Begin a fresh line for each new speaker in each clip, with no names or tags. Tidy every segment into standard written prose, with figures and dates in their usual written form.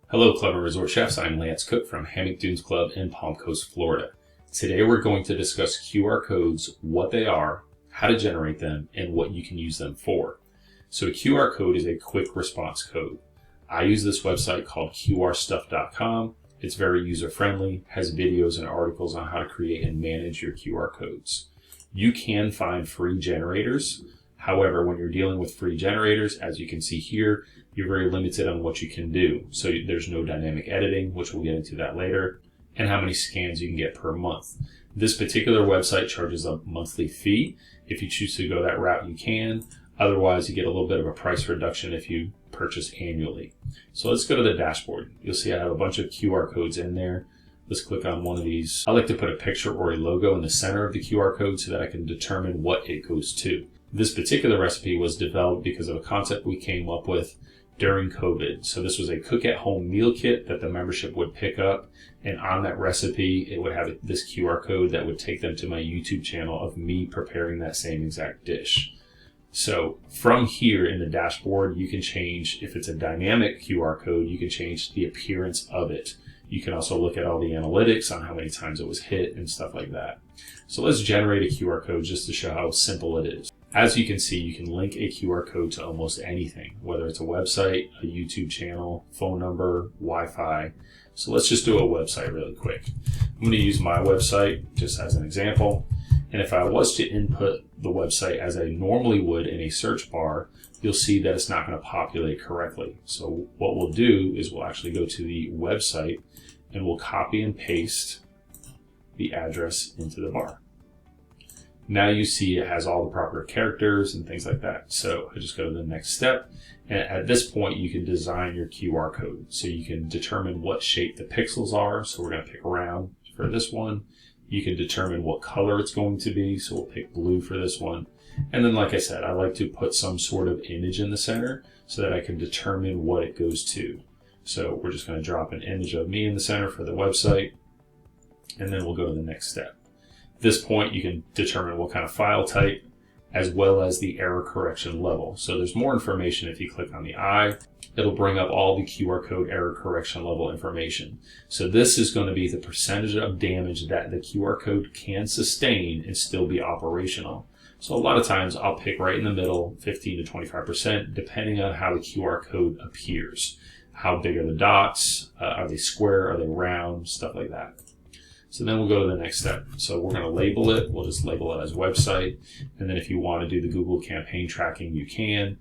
Hello, Clever Resort Chefs. I'm Lance Cook from Hammock Dunes Club in Palm Coast, Florida. Today we're going to discuss QR codes, what they are, how to generate them, and what you can use them for. So a QR code is a quick response code. I use this website called qrstuff.com. It's very user-friendly, has videos and articles on how to create and manage your QR codes. You can find free generators. However, when you're dealing with free generators, as you can see here, you're very limited on what you can do. So there's no dynamic editing, which we'll get into that later, and how many scans you can get per month. This particular website charges a monthly fee. If you choose to go that route, you can. Otherwise, you get a little bit of a price reduction if you purchase annually. So let's go to the dashboard. You'll see I have a bunch of QR codes in there. Let's click on one of these. I like to put a picture or a logo in the center of the QR code so that I can determine what it goes to. This particular recipe was developed because of a concept we came up with during COVID. So this was a cook-at-home meal kit that the membership would pick up, and on that recipe, it would have this QR code that would take them to my YouTube channel of me preparing that same exact dish. So from here in the dashboard, you can change, if it's a dynamic QR code, you can change the appearance of it. You can also look at all the analytics on how many times it was hit and stuff like that. So let's generate a QR code just to show how simple it is. As you can see, you can link a QR code to almost anything, whether it's a website, a YouTube channel, phone number, Wi-Fi. So let's just do a website really quick. I'm going to use my website just as an example. And if I was to input the website as I normally would in a search bar, you'll see that it's not going to populate correctly. So what we'll do is we'll actually go to the website and we'll copy and paste the address into the bar. Now you see it has all the proper characters and things like that. So I just go to the next step. And at this point, you can design your QR code. So you can determine what shape the pixels are. So we're going to pick round for this one. You can determine what color it's going to be. So we'll pick blue for this one. And then, like I said, I like to put some sort of image in the center so that I can determine what it goes to. So we're just going to drop an image of me in the center for the website. And then we'll go to the next step. At this point, you can determine what kind of file type as well as the error correction level. So there's more information if you click on the eye. It'll bring up all the QR code error correction level information. So this is going to be the percentage of damage that the QR code can sustain and still be operational. So a lot of times I'll pick right in the middle, 15 to 25%, depending on how the QR code appears. How big are the dots? Are they square? Are they round? Stuff like that. So then we'll go to the next step. So we're going to label it. We'll just label it as website. And then if you want to do the Google campaign tracking, you can.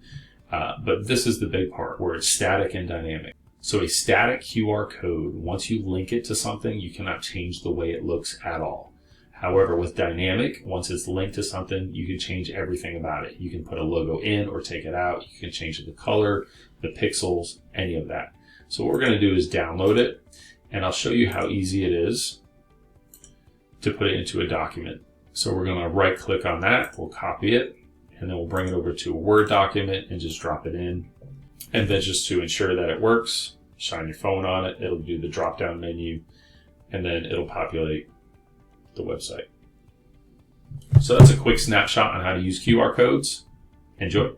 But this is the big part where it's static and dynamic. So a static QR code, once you link it to something, you cannot change the way it looks at all. However, with dynamic, once it's linked to something, you can change everything about it. You can put a logo in or take it out. You can change the color, the pixels, any of that. So what we're going to do is download it, and I'll show you how easy it is to put it into a document. So we're going to right click on that, we'll copy it, and then we'll bring it over to a Word document and just drop it in. And then just to ensure that it works, shine your phone on it, it'll do the drop down menu, and then it'll populate the website. So that's a quick snapshot on how to use QR codes. Enjoy.